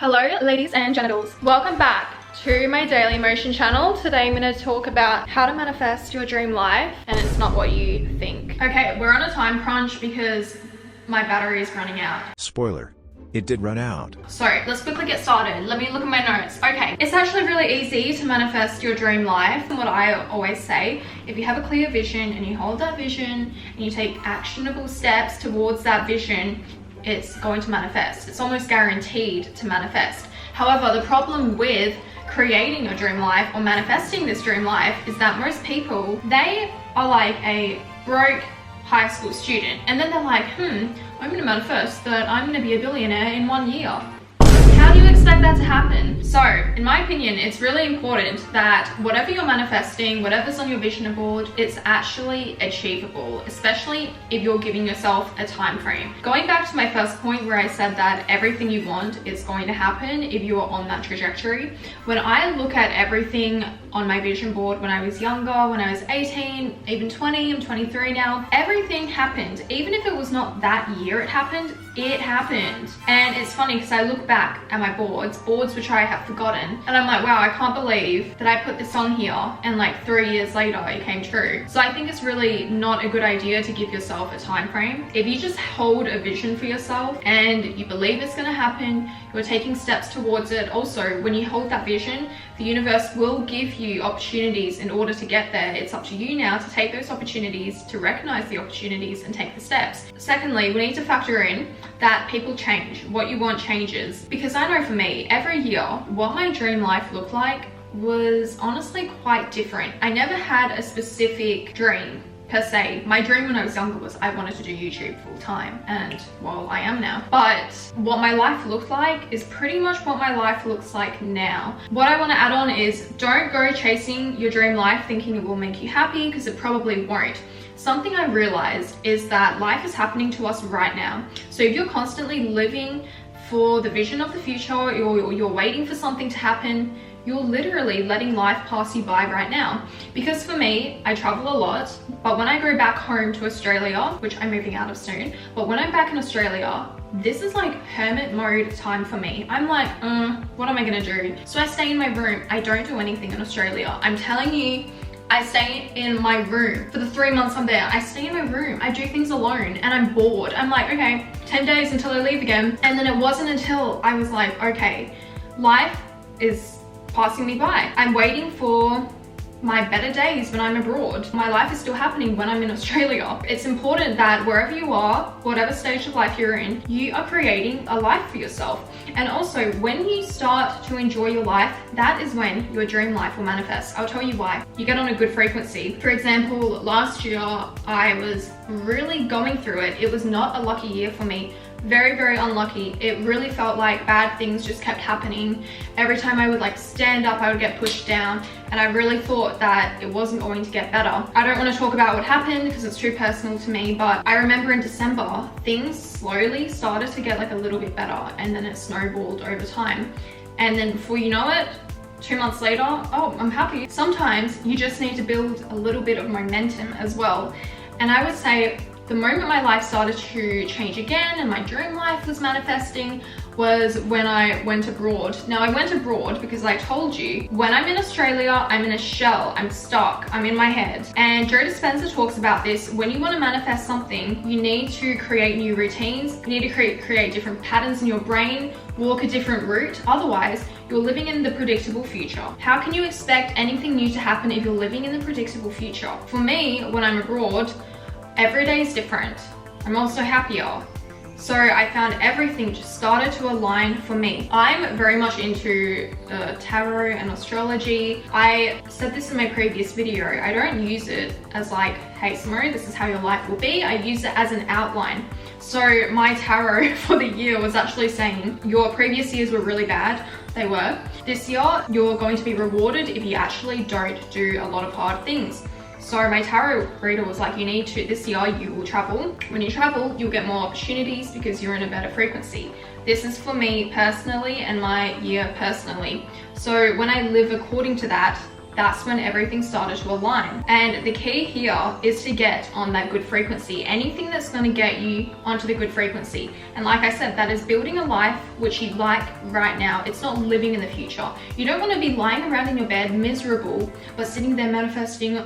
Hello ladies and genitals, welcome back to my daily motion channel. Today I'm going to talk about how to manifest your dream life, and it's not what you think. Okay, we're on a time crunch because my battery is running out. Spoiler, it did run out. So let's quickly get started. Let me look at my notes. Okay, it's actually really easy to manifest your dream life. And what I always say, if you have a clear vision and you hold that vision and you take actionable steps towards that vision, it's going to manifest. It's almost guaranteed to manifest. However, the problem with creating your dream life or manifesting this dream life is that most people, they are like a broke high school student, and then they're like, I'm gonna manifest that I'm gonna be a billionaire in 1 year. How do you expect that to happen? So, in my opinion, it's really important that whatever you're manifesting, whatever's on your vision board, it's actually achievable, especially if you're giving yourself a time frame. Going back to my first point where I said that everything you want is going to happen if you are on that trajectory. When I look at everything on my vision board when I was younger, when I was 18, even 20, I'm 23 now, everything happened. Even if it was not that year it happened, it happened. And it's funny because I look back at my boards which I have forgotten, and I'm like, wow, I can't believe that I put this on here and like 3 years later it came true. So I think it's really not a good idea to give yourself a time frame. If you just hold a vision for yourself and you believe it's going to happen, you're taking steps towards it. Also, when you hold that vision, the universe will give you opportunities in order to get there. It's up to you now to take those opportunities, to recognize the opportunities and take the steps. Secondly, we need to factor in that people change. What you want changes. Because I know for me, every year, what my dream life looked like was honestly quite different. I never had a specific dream per se. My dream when I was younger was I wanted to do YouTube full time, and well, I am now. But what my life looked like is pretty much what my life looks like now. What I want to add on is don't go chasing your dream life thinking it will make you happy, because it probably won't. Something I realized is that life is happening to us right now. So if you're constantly living for the vision of the future, or you're waiting for something to happen, you're literally letting life pass you by right now. Because for me, I travel a lot, but when I go back home to Australia, which I'm moving out of soon, but when I'm back in Australia, this is like hermit mode time for me. I'm like, what am I gonna do? So I stay in my room. I don't do anything in Australia. I'm telling you, I stay in my room. For the 3 months I'm there, I stay in my room. I do things alone and I'm bored. I'm like, okay, 10 days until I leave again. And then it wasn't until I was like, okay, life is passing me by. I'm waiting for my better days when I'm abroad. My life is still happening when I'm in Australia. It's important that wherever you are, whatever stage of life you're in, you are creating a life for yourself. And also, when you start to enjoy your life, that is when your dream life will manifest. I'll tell you why. You get on a good frequency. For example, last year, I was really going through it. It was not a lucky year for me. Very, very unlucky. It really felt like bad things just kept happening. Every time I would like stand up, I would get pushed down, and I really thought that it wasn't going to get better. I don't want to talk about what happened because it's too personal to me, but I remember in December, things slowly started to get like a little bit better, and then it snowballed over time. And then before you know it, 2 months later, oh, I'm happy. Sometimes you just need to build a little bit of momentum as well. And I would say the moment my life started to change again and my dream life was manifesting was when I went abroad. Now I went abroad because I told you, when I'm in Australia, I'm in a shell, I'm stuck, I'm in my head. And Joe Dispenza talks about this. When you want to manifest something, you need to create new routines. You need to create different patterns in your brain, walk a different route. Otherwise, you're living in the predictable future. How can you expect anything new to happen if you're living in the predictable future? For me, when I'm abroad, every day is different. I'm also happier. So I found everything just started to align for me. I'm very much into tarot and astrology. I said this in my previous video. I don't use it as like, hey Simone, this is how your life will be. I use it as an outline. So my tarot for the year was actually saying, your previous years were really bad. They were. This year, you're going to be rewarded if you actually don't do a lot of hard things. So my tarot reader was like, this year you will travel. When you travel, you'll get more opportunities because you're in a better frequency. This is for me personally and my year personally. So when I live according to that, that's when everything started to align. And the key here is to get on that good frequency. Anything that's going to get you onto the good frequency. And like I said, that is building a life which you like right now. It's not living in the future. You don't want to be lying around in your bed miserable, but sitting there manifesting,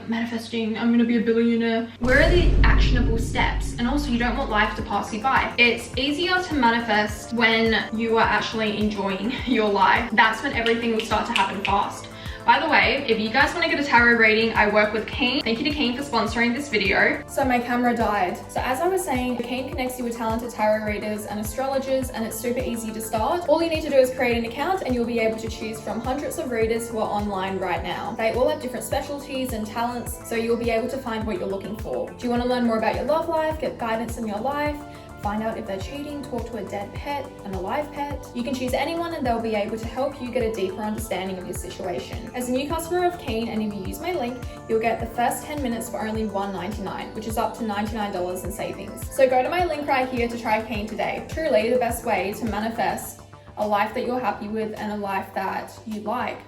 I'm going to be a billionaire. Where are the actionable steps? And also, you don't want life to pass you by. It's easier to manifest when you are actually enjoying your life. That's when everything will start to happen fast. By the way, if you guys want to get a tarot reading, I work with Keen. Thank you to Keen for sponsoring this video. So my camera died. So as I was saying, Keen connects you with talented tarot readers and astrologers, and it's super easy to start. All you need to do is create an account and you'll be able to choose from hundreds of readers who are online right now. They all have different specialties and talents, so you'll be able to find what you're looking for. Do you want to learn more about your love life, get guidance in your life, find out if they're cheating, talk to a dead pet, an alive pet? You can choose anyone and they'll be able to help you get a deeper understanding of your situation. As a new customer of Keen, and if you use my link, you'll get the first 10 minutes for only $1.99, which is up to $99 in savings. So go to my link right here to try Keen today. Truly the best way to manifest a life that you're happy with and a life that you like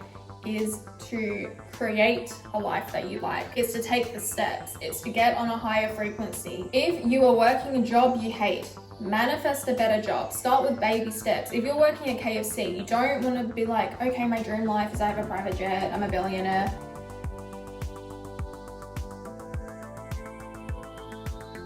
is to create a life that you like. It's to take the steps. It's to get on a higher frequency. If you are working a job you hate, manifest a better job. Start with baby steps. If you're working at KFC, you don't want to be like, okay, my dream life is I have a private jet, I'm a billionaire.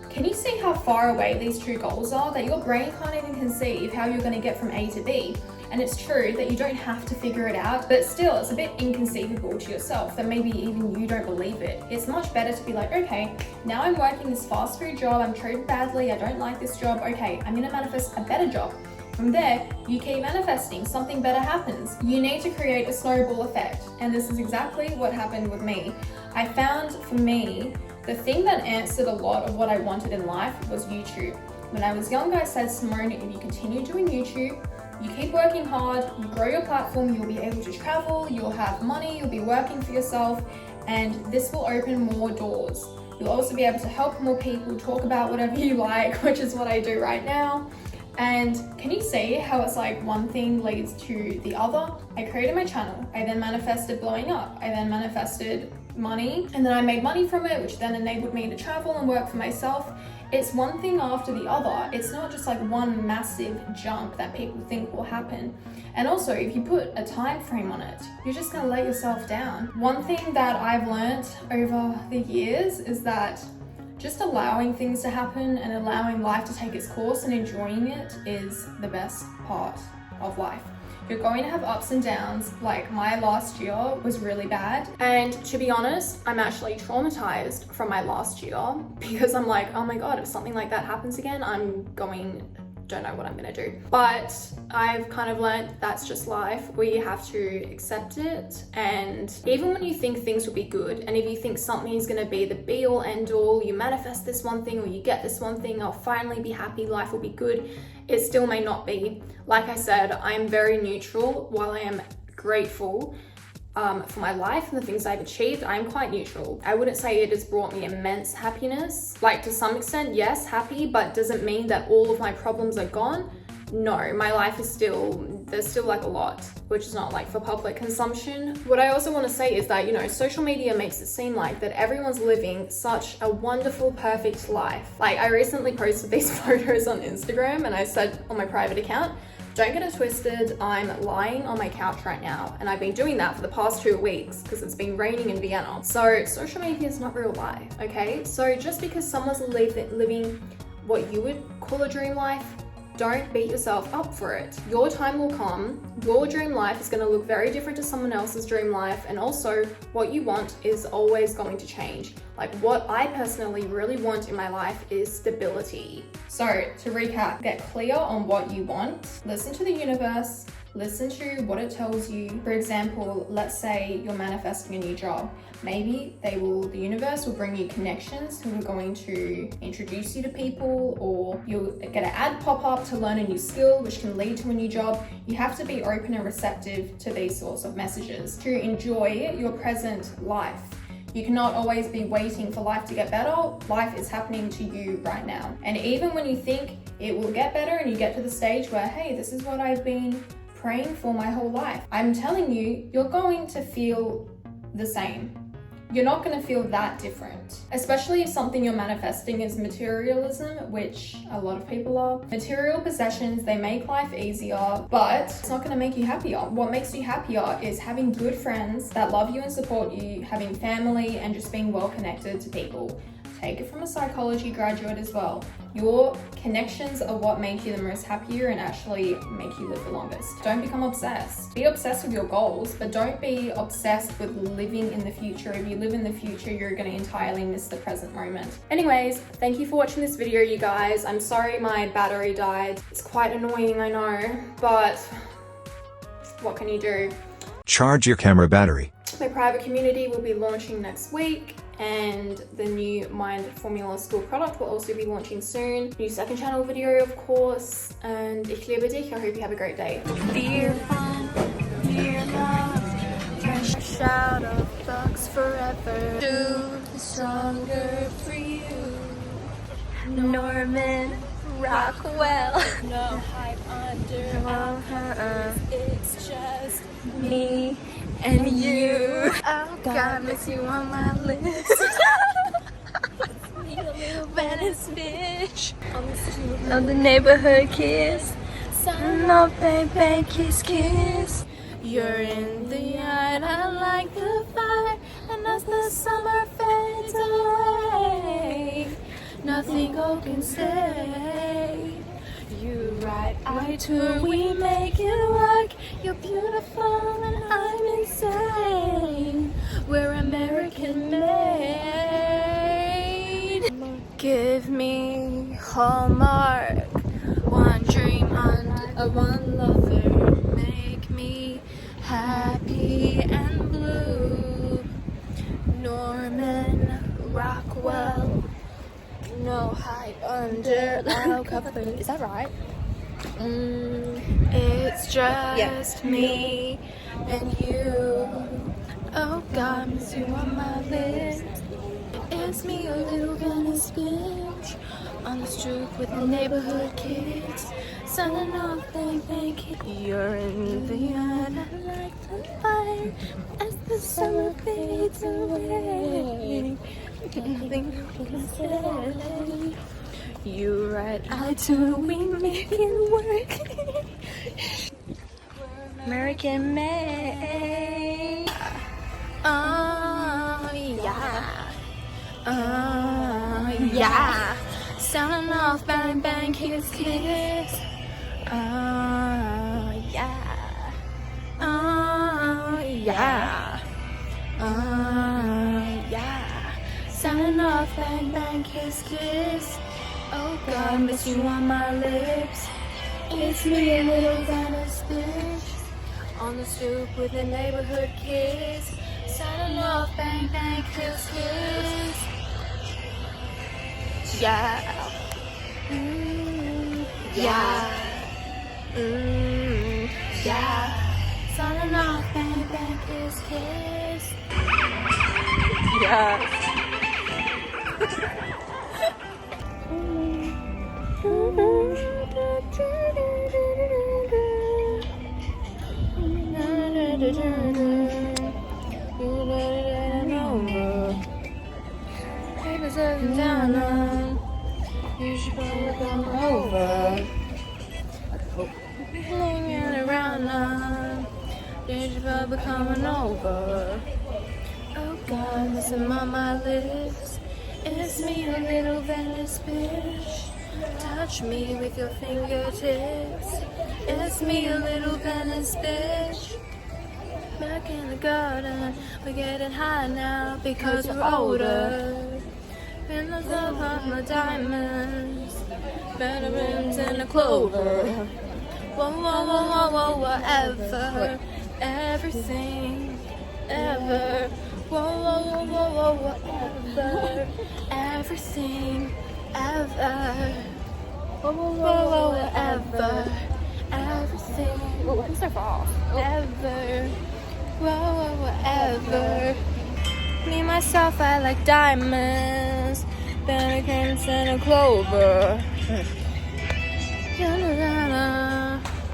Can you see how far away these two goals are? That your brain can't even conceive how you're going to get from A to B. And it's true that you don't have to figure it out, but still it's a bit inconceivable to yourself that maybe even you don't believe it. It's much better to be like, okay, now I'm working this fast food job, I'm treated badly, I don't like this job, okay, I'm gonna manifest a better job. From there, you keep manifesting, something better happens. You need to create a snowball effect, and this is exactly what happened with me. I found, for me, the thing that answered a lot of what I wanted in life was YouTube. When I was younger, I said, Simone, if you continue doing YouTube, you keep working hard, you grow your platform, you'll be able to travel, you'll have money, you'll be working for yourself, and this will open more doors. You'll also be able to help more people, talk about whatever you like, which is what I do right now. And can you see how it's like one thing leads to the other? I created my channel, I then manifested blowing up, I then manifested money, and then I made money from it, which then enabled me to travel and work for myself. It's one thing after the other. It's not just like one massive jump that people think will happen. And also, if you put a time frame on it, you're just gonna let yourself down. One thing that I've learned over the years is that just allowing things to happen and allowing life to take its course and enjoying it is the best part of life. You're going to have ups and downs. Like my last year was really bad. And to be honest, I'm actually traumatized from my last year because I'm like, oh my God, if something like that happens again, don't know what I'm gonna do. But I've kind of learned that's just life. We have to accept it. And even when you think things will be good, and if you think something is gonna be the be all end all, you manifest this one thing or you get this one thing, I'll finally be happy, life will be good, it still may not be. Like I said, I'm very neutral. While I am grateful for my life and the things I've achieved, I'm quite neutral. I wouldn't say it has brought me immense happiness. Like to some extent, yes, happy, but does it mean that all of my problems are gone? No, my life is there's still like a lot, which is not like for public consumption. What I also want to say is that, you know, social media makes it seem like that everyone's living such a wonderful, perfect life. Like I recently posted these photos on Instagram and I said on my private account, don't get it twisted, I'm lying on my couch right now, and I've been doing that for the past 2 weeks because it's been raining in Vienna. So social media is not real life, okay? So just because someone's living what you would call a dream life, don't beat yourself up for it. Your time will come. Your dream life is going to look very different to someone else's dream life, and also what you want is always going to change. Like what I personally really want in my life is stability. So to recap, get clear on what you want, listen to the universe, listen to what it tells you. For example, let's say you're manifesting a new job. Maybe the universe will bring you connections who are going to introduce you to people, or you'll get an ad pop up to learn a new skill, which can lead to a new job. You have to be open and receptive to these sorts of messages to enjoy your present life. You cannot always be waiting for life to get better. Life is happening to you right now. And even when you think it will get better and you get to the stage where, hey, this is what I've been praying for my whole life, I'm telling you, you're going to feel the same. You're not going to feel that different, especially if something you're manifesting is materialism, which a lot of people are. Material possessions, they make life easier, but it's not going to make you happier. What makes you happier is having good friends that love you and support you, having family, and just being well connected to people. Take it from a psychology graduate as well. Your connections are what make you the most happier and actually make you live the longest. Don't become obsessed. Be obsessed with your goals, but don't be obsessed with living in the future. If you live in the future, you're going to entirely miss the present moment. Anyways, thank you for watching this video, you guys. I'm sorry my battery died. It's quite annoying, I know, but what can you do? Charge your camera battery. My private community will be launching next week, and the new Mind Formula School product will also be launching soon. New second channel video, of course, and ich liebe dich. I hope you have a great day. Fear love, fresh shout of thugs forever. Do stronger for you. Norman Rockwell. No hype under. It's just me and you. Oh God, miss you on my list. Need a little Venice bitch on the neighborhood kiss. Sign up, baby, kiss, kiss. You're in the yard, I like the fire, and as the summer fades away, nothing gold can stay. You right, I too, we make it work. You're beautiful and I'm insane. We're American made. Give me Hallmark, one dream under one lover. Make me happy and blue. Norman Rockwell. No hide under loud cover. Is that right? It's just me and you. Oh God, miss you on my list. It's me, a little Venice bitch, on the stoop with the neighborhood kids, signing off, thank you. You're in the yard, I like the fire, as the summer fades away. Nothing can stay. You right, I too, we make it work. American made. Oh yeah. Oh yeah. Sounding off, bang bang, kiss kiss. Oh yeah. Oh yeah. Oh yeah. Signing off, bang bang, kiss kiss. Oh God, miss you on my lips. It's me, a little Venice bitch, on the stoop with a neighborhood kiss. Signing off, bang bang, kiss kiss. Yeah. Yeah. Yeah. Signing off, bang bang, kiss kiss. Yeah. Papers looking down on. You should probably come over. Hanging around on. You should probably coming over. Oh God, listen on my lips. It's me, a little Venice bitch. Touch me with your fingertips. It's me, a little Venice bitch. Back in the garden, we're getting high now because we're older. In the love of my diamonds, better rooms in a clover. Whoa, whoa, whoa, whoa, whoa, whatever, everything, ever. Whoa, whoa, whoa, whoa, whoa, whatever, everything, ever. Whoa, whoa, whoa, whoa, whatever, everything. Whoa, I'm so far off. Ever. Whoa, whoa, whatever. Me, myself, I like diamonds. Better cans and a clover.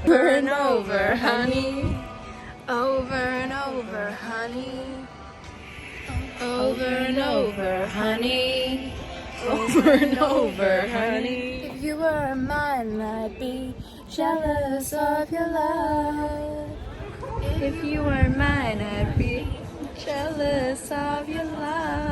Over and over, honey. Over and over, honey. over and over, honey. Over and over, honey. If you were mine, I'd be jealous of your love. If you were mine, I'd be jealous of your love.